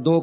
2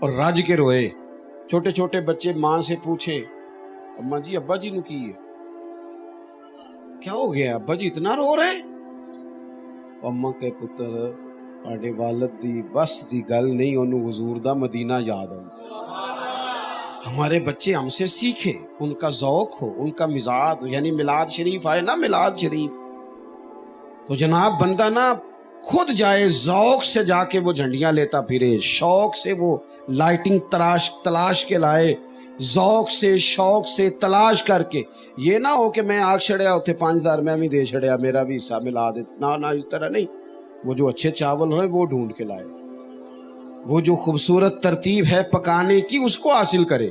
اور رج کے روئے. چھوٹے چھوٹے بچے ماں سے پوچھے اماں جی ابا جی نو کی ہے, کیا ہو گیا ابا جی اتنا رو رہے ہیں؟ اماں کے پتر آڈے والد دی بس دی گل نہیں, انہوں حضور دا مدینہ یاد ہو. ہمارے بچے ہم سے سیکھے, ان کا ذوق ہو, ان کا مزاج ہو. یعنی میلاد شریف آئے نا, میلاد شریف تو جناب بندہ نا خود جائے, ذوق سے جا کے وہ جھنڈیاں لیتا پھرے, شوق سے وہ لائٹنگ تلاش کے لائے, ذوق سے شوق سے تلاش کر کے. یہ نہ ہو کہ میں آگ چھڑیا ہوتے 5,000 میں بھی دے چھڑیا, میرا بھی حصہ ملا دے. نہ اس طرح نہیں. وہ جو اچھے چاول ہوئے وہ ڈھونڈ کے لائے, وہ جو خوبصورت ترتیب ہے پکانے کی اس کو حاصل کرے.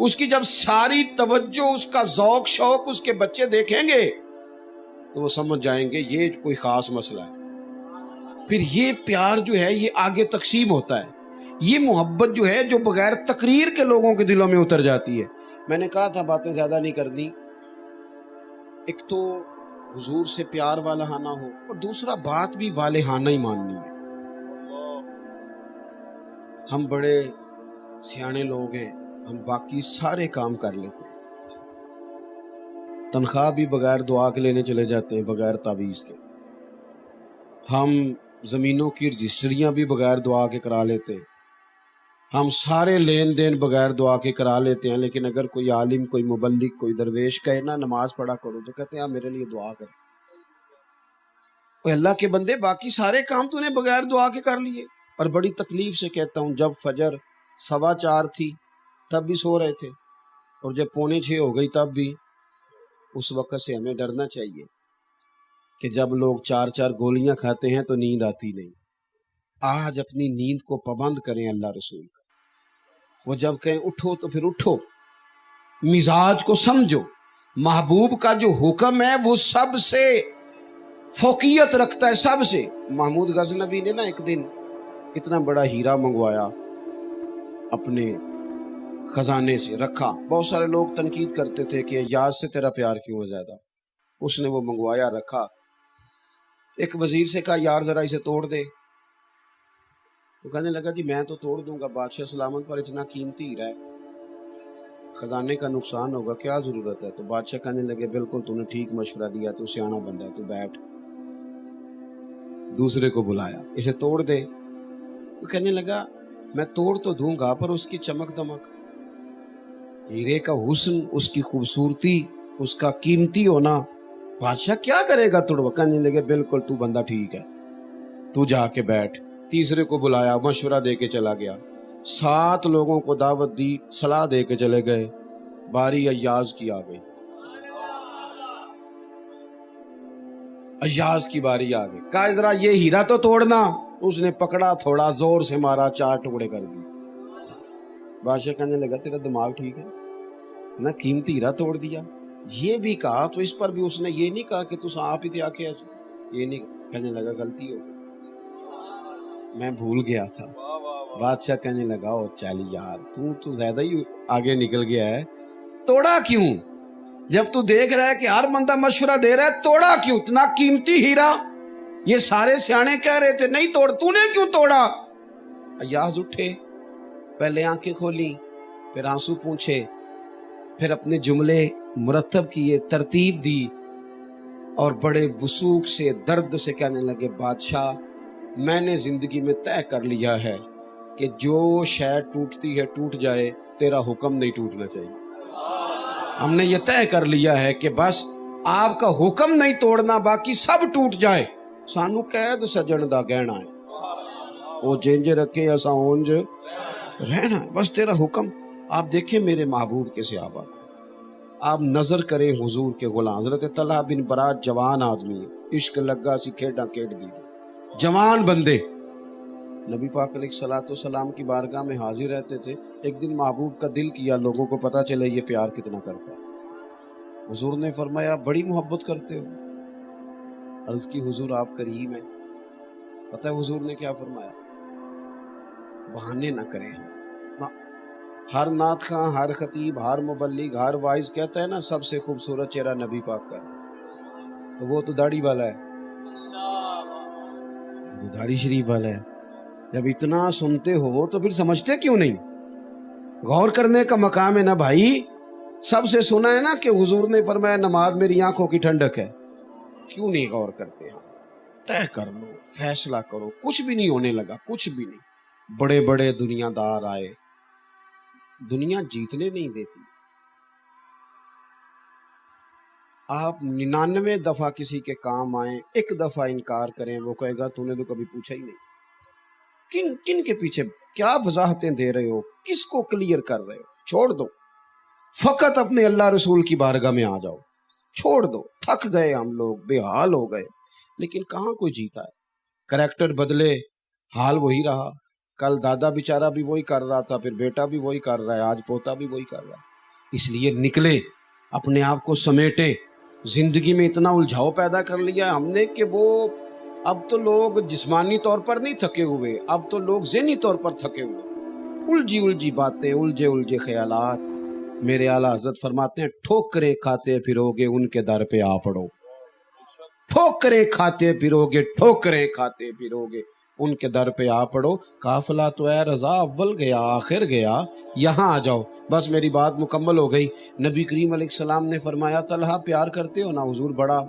اس کی جب ساری توجہ, اس کا ذوق شوق اس کے بچے دیکھیں گے تو وہ سمجھ جائیں گے یہ کوئی خاص مسئلہ ہے. پھر یہ پیار جو ہے یہ آگے تقسیم ہوتا ہے. یہ محبت جو ہے جو بغیر تقریر کے لوگوں کے دلوں میں اتر جاتی ہے. میں نے کہا تھا باتیں زیادہ نہیں کرنی. ایک تو حضور سے پیار والہانہ ہو, اور دوسرا بات بھی والہانہ ہی ماننی ہے. ہم بڑے سیانے لوگ ہیں, ہم باقی سارے کام کر لیتے ہیں. تنخواہ بھی بغیر دعا کے لینے چلے جاتے ہیں, بغیر تعویذ کے. ہم زمینوں کی رجسٹریاں بھی بغیر دعا کے کرا لیتے ہیں. ہم سارے لین دین بغیر دعا کے کرا لیتے ہیں. لیکن اگر کوئی عالم, کوئی مبلغ, کوئی درویش کہے نا نماز پڑھا کرو تو کہتے ہیں میرے لیے دعا کریں. اللہ کے بندے باقی سارے کام تو نے بغیر دعا کے کر لیے. اور بڑی تکلیف سے کہتا ہوں, جب فجر 4:15 تھی تب بھی سو رہے تھے, اور جب 5:45 ہو گئی تب بھی. اس وقت سے ہمیں ڈرنا چاہیے کہ جب لوگ 4 گولیاں کھاتے ہیں تو نیند آتی نہیں. آج اپنی نیند کو پابند کریں اللہ رسول کا. وہ جب کہیں اٹھو تو پھر اٹھو, مزاج کو سمجھو. محبوب کا جو حکم ہے وہ سب سے فوقیت رکھتا ہے, سب سے. محمود غزنوی نے نا ایک دن اتنا بڑا ہیرا منگوایا, اپنے خزانے سے رکھا. بہت سارے لوگ تنقید کرتے تھے کہ یاد سے تیرا پیار کیوں ہے زیادہ. اس نے وہ منگوایا, رکھا. ایک وزیر سے کہا یار ذرا اسے توڑ دے. وہ کہنے لگا جی میں تو توڑ دوں گا, بادشاہ سلامت پر اتنا قیمتی ہیرا ہے, خزانے کا نقصان ہوگا, کیا ضرورت ہے. تو بادشاہ کہنے لگے بالکل تو نے ٹھیک مشورہ دیا, تو سیانا بندہ ہے, تو بیٹھ. دوسرے کو بلایا, اسے توڑ دے. وہ کہنے لگا میں توڑ تو دوں گا پر اس کی چمک دمک, ہیرے کا حسن, اس کی خوبصورتی, اس کا قیمتی ہونا, بادشاہ کیا کرے گا توڑوا. کہنے لگے بالکل تو بندہ ٹھیک ہے, تو جا کے بیٹھ. تیسرے کو بلایا, مشورہ دے کے چلا گیا. 7 لوگوں کو دعوت دی, صلاح دے کے چلے گئے. باری ایاز کی آ گئی, ایاز کی باری آ گئی. کہا ذرا یہ ہیرا تو توڑنا. اس نے پکڑا, تھوڑا زور سے مارا, 4 ٹکڑے کر دی. بادشاہ کہنے لگا تیرا دماغ ٹھیک ہے نہ, قیمتی ہیرا توڑ دیا. یہ بھی کہا تو اس پر بھی اس نے یہ نہیں کہا کہ تو آپ ہی تھے آکے ایسے, یہ نہیں. کہنے لگا غلطی ہو گئی, میں بھول گیا تھا. بادشاہ کہنے لگا او چل یار تو زیادہ ہی آگے نکل گیا ہے, توڑا کیوں؟ جب تو دیکھ رہا ہے کہ ہر بندہ مشورہ دے رہا ہے, توڑا کیوں؟ اتنا قیمتی ہیرا, یہ سارے سیانے کہہ رہے تھے نہیں توڑ, تو نے کیوں توڑا؟ ایاز اٹھے, پہلے آنکھیں کھولی, پھر آنسو پونچھے, پھر اپنے جملے مرتب کیے, ترتیب دی, اور بڑے وثوق سے درد سے کہنے لگے بادشاہ میں نے زندگی میں طے کر لیا ہے کہ جو شے ٹوٹتی ہے ٹوٹ جائے, تیرا حکم نہیں ٹوٹنا چاہیے. ہم نے یہ طے کر لیا ہے کہ بس آپ کا حکم نہیں توڑنا, باقی سب ٹوٹ جائے. سانو قید سجن دا گہنا ہے, وہ جنج رکھے ایسا اونج رہنا ہے, بس تیرا حکم. آپ دیکھیں میرے محبوب کے صحابہ کو, آپ نظر کریں حضور کے غلام. حضرت طلحہ بن برات جوان آدمی ہے, عشق لگا سی کھیڈا کھیڈ دی, جوان بندے. نبی پاک علیہ الصلوۃ والسلام کی بارگاہ میں حاضر رہتے تھے. ایک دن محبوب کا دل کیا لوگوں کو پتہ چلے یہ پیار کتنا کرتا ہے. حضور نے فرمایا بڑی محبت کرتے ہو. عرض کی حضور آپ کریم ہیں. پتہ ہے حضور نے کیا فرمایا؟ بہانے نہ کریں. ہر نعت خواں, ہر خطیب, ہر مبلغ, ہر وائز کہتا ہے نا سب سے خوبصورت چہرہ نبی پاک کا, تو وہ تو داڑھی والا ہے, تو داڑھی شریف والا ہے. جب اتنا سنتے ہو تو پھر سمجھتے کیوں نہیں؟ غور کرنے کا مقام ہے نا بھائی. سب سے سنا ہے نا کہ حضور نے فرمایا نماز میری آنکھوں کی ٹھنڈک ہے. کیوں نہیں غور کرتے ہیں؟ طے کر لو، فیصلہ کرو. کچھ بھی نہیں ہونے لگا، کچھ بھی نہیں. بڑے بڑے دنیا دار آئے، دنیا جیتنے نہیں دیتی. آپ 99 دفعہ کسی کے کام آئیں، ایک دفعہ انکار کریں، وہ کہے گا تو نے تو کبھی پوچھا ہی نہیں. کن کے پیچھے کیا وضاحتیں دے رہے ہو؟ کس کو کلیئر کر رہے ہو؟ چھوڑ دو، فقط اپنے اللہ رسول کی بارگاہ میں آ جاؤ. چھوڑ دو. تھک گئے ہم لوگ، بے حال ہو گئے. لیکن کہاں کوئی جیتا ہے؟ کریکٹر بدلے، حال وہی رہا. کل دادا بیچارہ بھی وہی کر رہا تھا، پھر بیٹا بھی وہی کر رہا ہے، آج پوتا بھی وہی کر رہا ہے. اس لیے نکلے، اپنے آپ کو سمیٹے. زندگی میں اتنا الجھاؤ پیدا کر لیا ہم نے کہ وہ اب تو لوگ جسمانی طور پر نہیں تھکے ہوئے، اب تو لوگ ذہنی طور پر تھکے ہوئے. الجھی باتیں، الجھے خیالات. میرے اعلیٰ حضرت فرماتے ہیں ٹھوکریں کھاتے پھرو گے ان کے در پہ آ پڑو. ٹھوکریں کھاتے پھرو گے، ٹھوکریں کھاتے پھرو گے ان کے در پہ آ پڑو. قافلہ تو اے رضا اول گیا آخر گیا، یہاں آ جاؤ. بس میری بات مکمل ہو گئی. نبی کریم علیہ السلام نے فرمایا طلحہ پیار کرتے ہو نا؟ حضور بڑا.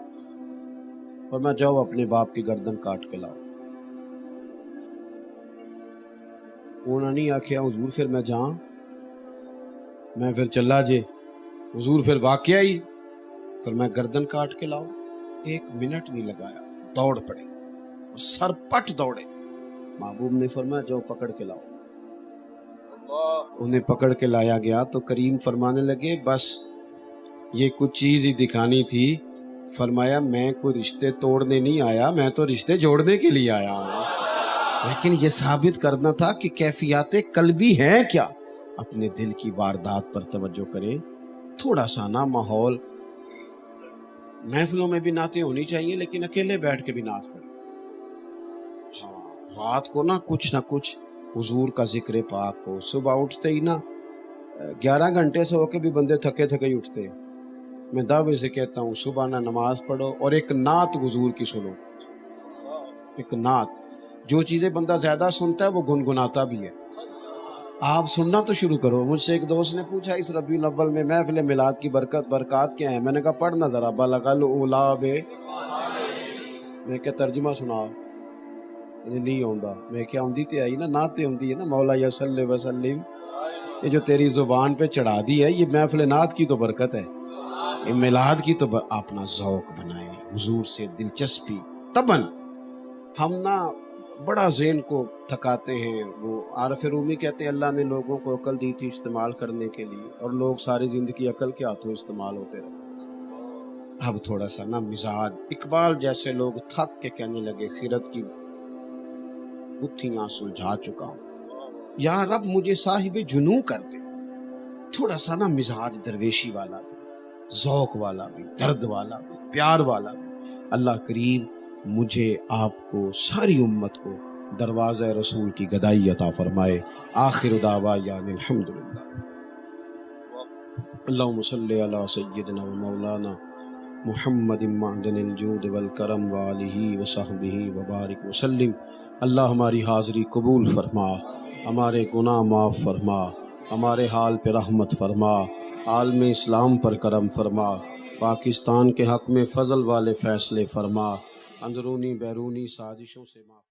فرمایا جاؤ اپنے باپ کی گردن کاٹ کے لاؤ. انہوں نے نہیں آکھیا حضور پھر میں جاؤں، میں پھر چلا جے. حضور پھر واقعہ ہی فرمایا گردن کاٹ کے لاؤ. 1 منٹ نہیں لگایا، دوڑ پڑے اور سر پٹ دوڑے. محبوب نے فرمایا جاؤ پکڑ کے لاؤ. انہیں پکڑ کے لایا گیا تو کریم فرمانے لگے بس یہ کچھ چیز ہی دکھانی تھی. فرمایا میں کوئی رشتے توڑنے نہیں آیا، میں تو رشتے جوڑنے کے لیے آیا ہوں. لیکن یہ ثابت کرنا تھا کہ کیفیات قلبی ہیں کیا. اپنے دل کی واردات پر توجہ کریں. تھوڑا سا نا ماحول، محفلوں میں بھی نعتیں ہونی چاہیے لیکن اکیلے بیٹھ کے بھی نعت پڑھیں. ہاں رات کو نا کچھ حضور کا ذکر پاک ہو. صبح اٹھتے ہی نا 11 گھنٹے سے ہو کے بھی بندے تھکے ہی اٹھتے ہیں. میں دعوے سے کہتا ہوں صبح نہ نماز پڑھو اور ایک نعت حضور کی سنو. ایک نعت، جو چیزیں بندہ زیادہ سنتا ہے وہ گنگناتا بھی ہے. آپ سننا تو شروع کرو. مجھ سے ایک دوست نے پوچھا اس ربیع الاول میں محفل میلاد کی برکات کیا ہیں؟ میں نے کہا پڑھنا ذرا بلغ الاولیٰ بے. میں کیا ترجمہ سنا نہیں آؤں. میں کیا آؤں تے آئی نا نعتیں ہوندی ہے نا مولا یا صلی وسلم. یہ جو تیری زبان پہ چڑھا دی ہے یہ محفل نعت کی تو برکت ہے، یہ میلاد کی تو اپنا ذوق بنائیں، حضور سے دلچسپی. تباً ہم نا بڑا ذہن کو تھکاتے ہیں. وہ عارف رومی کہتے ہیں اللہ نے لوگوں کو عقل دی تھی استعمال کرنے کے لیے اور لوگ ساری زندگی عقل کے ہاتھوں استعمال ہوتے رہے. اب تھوڑا سا نا مزاج، اقبال جیسے لوگ تھک کے کہنے لگے خیرت کی گتھیاں سلجھا چکا ہوں، یا رب مجھے صاحب جنوں کر دے. تھوڑا سا نا مزاج درویشی والا بھی، ذوق والا بھی، درد والا بھی، پیار والا بھی. اللہ کریم مجھے آپ کو ساری امت کو دروازہ رسول کی گدائی عطا فرمائے. آخر دعوانا الحمدللہ. اللہم صلی علی سیدنا و مولانا محمد معدن الجود والکرم وآلہ وصحبہ وبارک وسلم. اللہ ہماری حاضری قبول فرما، ہمارے گناہ معاف فرما، ہمارے حال پہ رحمت فرما، عالم اسلام پر کرم فرما، پاکستان کے حق میں فضل والے فیصلے فرما، اندرونی بیرونی سازشوں سے معاف